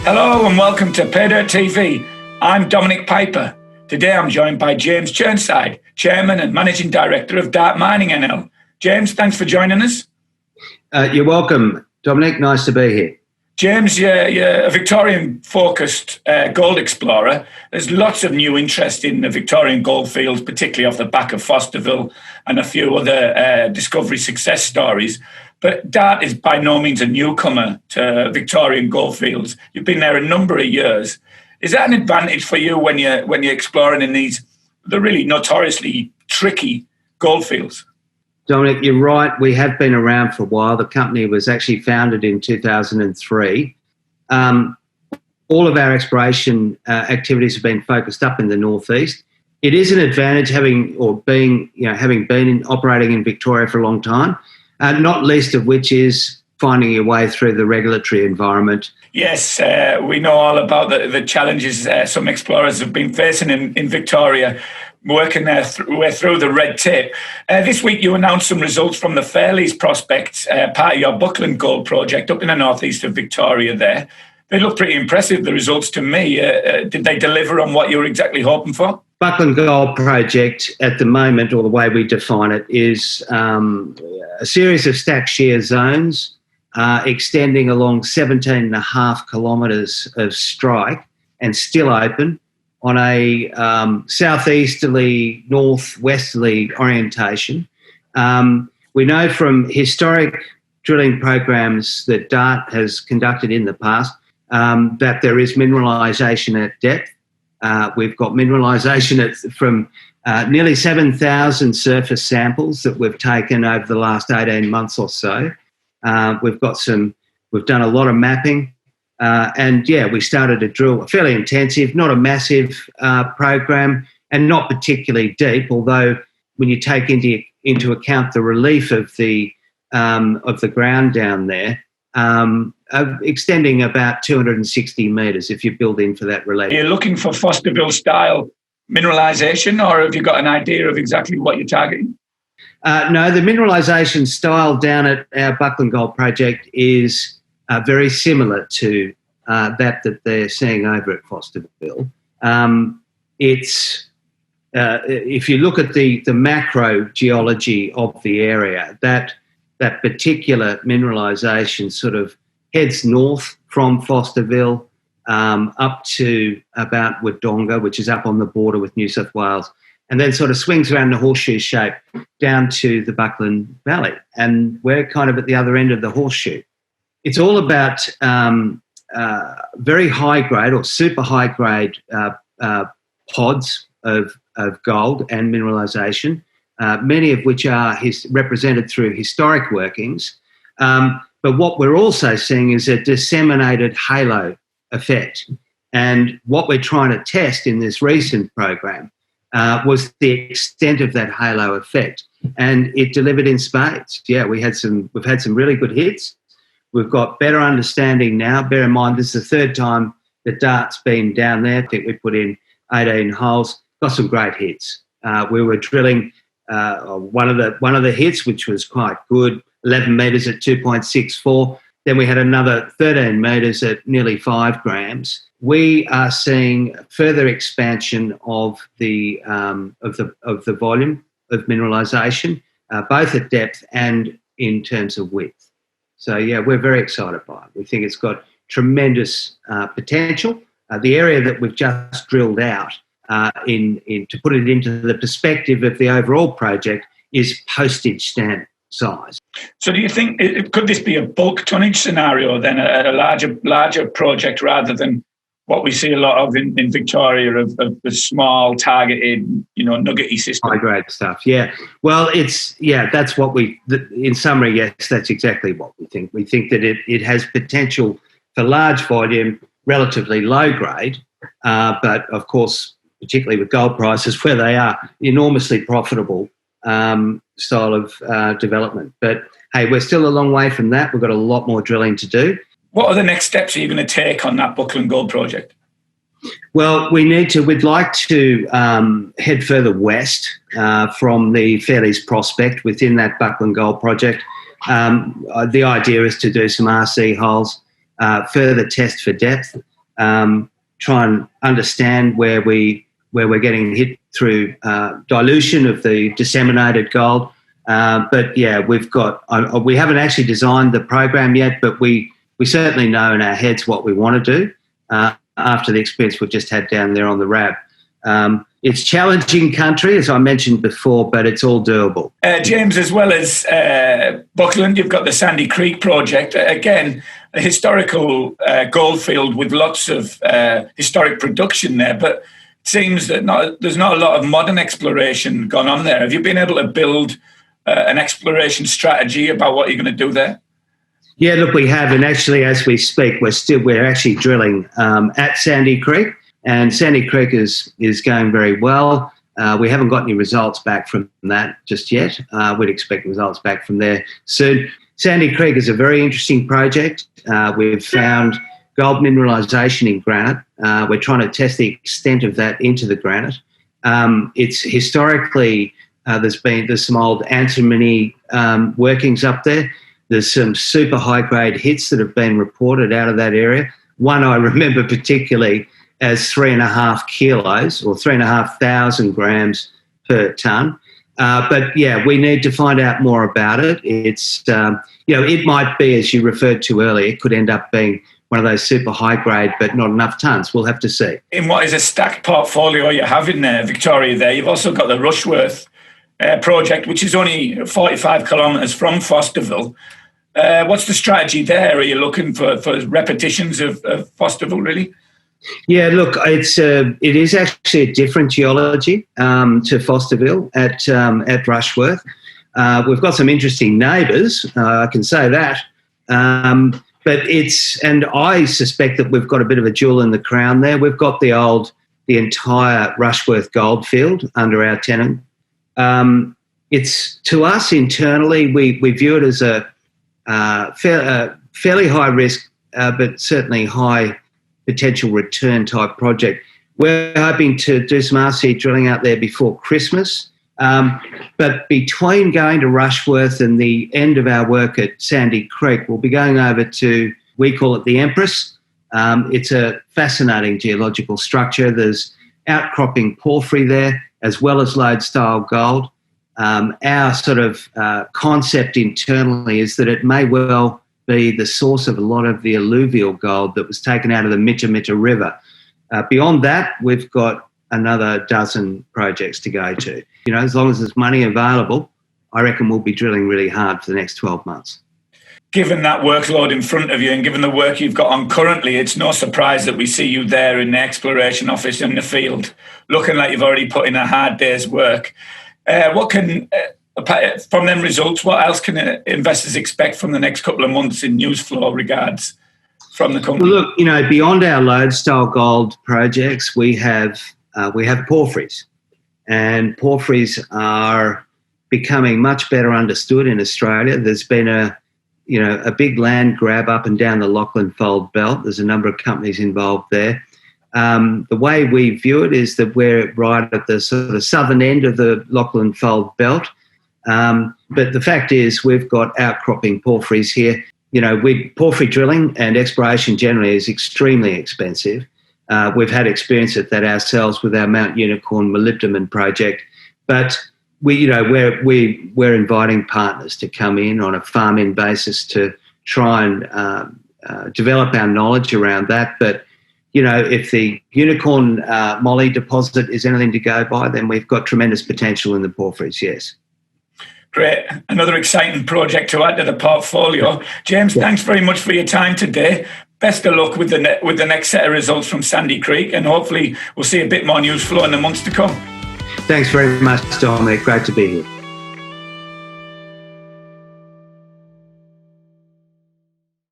Hello and welcome to Paydirt TV. I'm Dominic Piper. Today I'm joined by James Churnside, Chairman and Managing Director of Dart Mining NL. James, thanks for joining us. You're welcome, Dominic. Nice to be here. James, you're a Victorian-focused gold explorer. There's lots of new interest in the Victorian gold fields, particularly off the back of Fosterville and a few other discovery success stories. But Dart is by no means a newcomer to Victorian gold fields. You've been there a number of years. Is that an advantage for you when you're exploring in the really notoriously tricky gold fields? Dominic, you're right. We have been around for a while. The company was actually founded in 2003. All of our exploration activities have been focused up in the northeast. It is an advantage having been operating in Victoria for a long time, not least of which is finding your way through the regulatory environment. Yes, we know all about the challenges some explorers have been facing in Victoria, working their way through the red tape. This week you announced some results from the Fairleys prospect, part of your Buckland Gold project up in the northeast of Victoria there. They look pretty impressive, the results to me. Did they deliver on what you were exactly hoping for? Buckland Gold project at the moment, or the way we define it, is a series of stacked shear zones extending along 17.5 kilometres of strike and still open on a southeasterly, northwesterly orientation. We know from historic drilling programs that Dart has conducted in the past that there is mineralisation at depth. We've got mineralisation from nearly 7,000 surface samples that we've taken over the last 18 months or so. We've done a lot of mapping. We started to drill a fairly intensive, not a massive program and not particularly deep, although when you take into account the relief of the ground down there, extending about 260 metres if you build in for that relief. Are you looking for Fosterville style mineralisation, or have you got an idea of exactly what you're targeting? No, the mineralisation style down at our Buckland Gold project is very similar to that they're seeing over at Fosterville. If you look at the macro geology of the area, that particular mineralisation sort of heads north from Fosterville up to about Wodonga, which is up on the border with New South Wales, and then sort of swings around the horseshoe shape down to the Buckland Valley. And we're kind of at the other end of the horseshoe. It's all about very high grade or super high grade pods of gold and mineralisation, many of which are represented through historic workings. But what we're also seeing is a disseminated halo effect. And what we're trying to test in this recent program was the extent of that halo effect. And it delivered in spades. Yeah, we've had some really good hits. We've got better understanding now. Bear in mind, this is the third time that Dart's been down there. I think we put in 18 holes, got some great hits. We were drilling one of the hits, which was quite good, 11 metres at 2.64. Then we had another 13 metres at nearly 5 grams. We are seeing further expansion of the volume of mineralisation, both at depth and in terms of width. So yeah, we're very excited by it. We think it's got tremendous potential. The area that we've just drilled out, to put it into the perspective of the overall project, is postage stamp size. So do you think, could this be a bulk tonnage scenario then, a larger project rather than what we see a lot of in Victoria of the small targeted, nuggety system? High grade stuff, yeah. Well, that's what in summary, yes, that's exactly what we think. We think that it has potential for large volume, relatively low grade, but of course, particularly with gold prices where they are, enormously profitable style of development. But hey, we're still a long way from that. We've got a lot more drilling to do. What are the next steps are you going to take on that Buckland Gold project? Well, we'd like to head further west from the Fairleys prospect within that Buckland Gold project. The idea is to do some RC holes, further test for depth, try and understand where we're getting hit through dilution of the disseminated gold. But yeah, we haven't actually designed the program yet, but we certainly know in our heads what we want to do after the experience we've just had down there on the RAB. It's challenging country, as I mentioned before, but it's all doable. James, as well as Buckland, you've got the Sandy Creek project. Again, a historical goldfield with lots of historic production there, but it seems that there's not a lot of modern exploration gone on there. Have you been able to build an exploration strategy about what you're going to do there? Yeah, look, we have, and actually, as we speak, we're actually drilling at Sandy Creek. And Sandy Creek is going very well. We haven't got any results back from that just yet. We'd expect results back from there soon. Sandy Creek is a very interesting project. We've found gold mineralisation in granite. We're trying to test the extent of that into the granite. It's historically, there's some old antimony workings up there. There's some super high-grade hits that have been reported out of that area. One I remember particularly as 3.5 kilos or 3,500 grams per tonne. But yeah, we need to find out more about it. It's, it might be, as you referred to earlier, it could end up being one of those super high grade, but not enough tonnes. We'll have to see. In what is a stacked portfolio you have in there, Victoria, there, you've also got the Rushworth project, which is only 45 kilometres from Fosterville. What's the strategy there? Are you looking for repetitions of Fosterville, really? Yeah, look, it is actually a different geology to Fosterville at Rushworth. We've got some interesting neighbours, I can say that. But and I suspect that we've got a bit of a jewel in the crown there. We've got the entire Rushworth goldfield under our tenant. It's, to us internally, we view it as a fairly high risk, but certainly high potential return type project. We're hoping to do some RC drilling out there before Christmas. But between going to Rushworth and the end of our work at Sandy Creek, we'll be going over to, we call it the Empress. It's a fascinating geological structure. There's outcropping porphyry there, as well as lode-style gold. Our sort of concept internally is that it may well be the source of a lot of the alluvial gold that was taken out of the Mitcha River. Beyond that, we've got another dozen projects to go to. As long as there's money available, I reckon we'll be drilling really hard for the next 12 months. Given that workload in front of you and given the work you've got on currently, it's no surprise that we see you there in the exploration office in the field, looking like you've already put in a hard day's work. From them results, what else can investors expect from the next couple of months in news flow regards from the company? Well, look, beyond our lode-style gold projects, we have porphyries, and porphyries are becoming much better understood in Australia. There's been a big land grab up and down the Lachlan Fold Belt. There's a number of companies involved there. The way we view it is that we're right at the sort of southern end of the Lachlan Fold Belt. But the fact is we've got outcropping porphyries here. Porphyry drilling and exploration generally is extremely expensive. We've had experience at that ourselves with our Mount Unicorn molybdenum project. But we're inviting partners to come in on a farm-in basis to try and develop our knowledge around that. But if the Unicorn Molly deposit is anything to go by, then we've got tremendous potential in the porphyries, yes. Great. Another exciting project to add to the portfolio. James, thanks very much for your time today. Best of luck with the next set of results from Sandy Creek, and hopefully we'll see a bit more news flow in the months to come. Thanks very much, Dominic. Great to be here.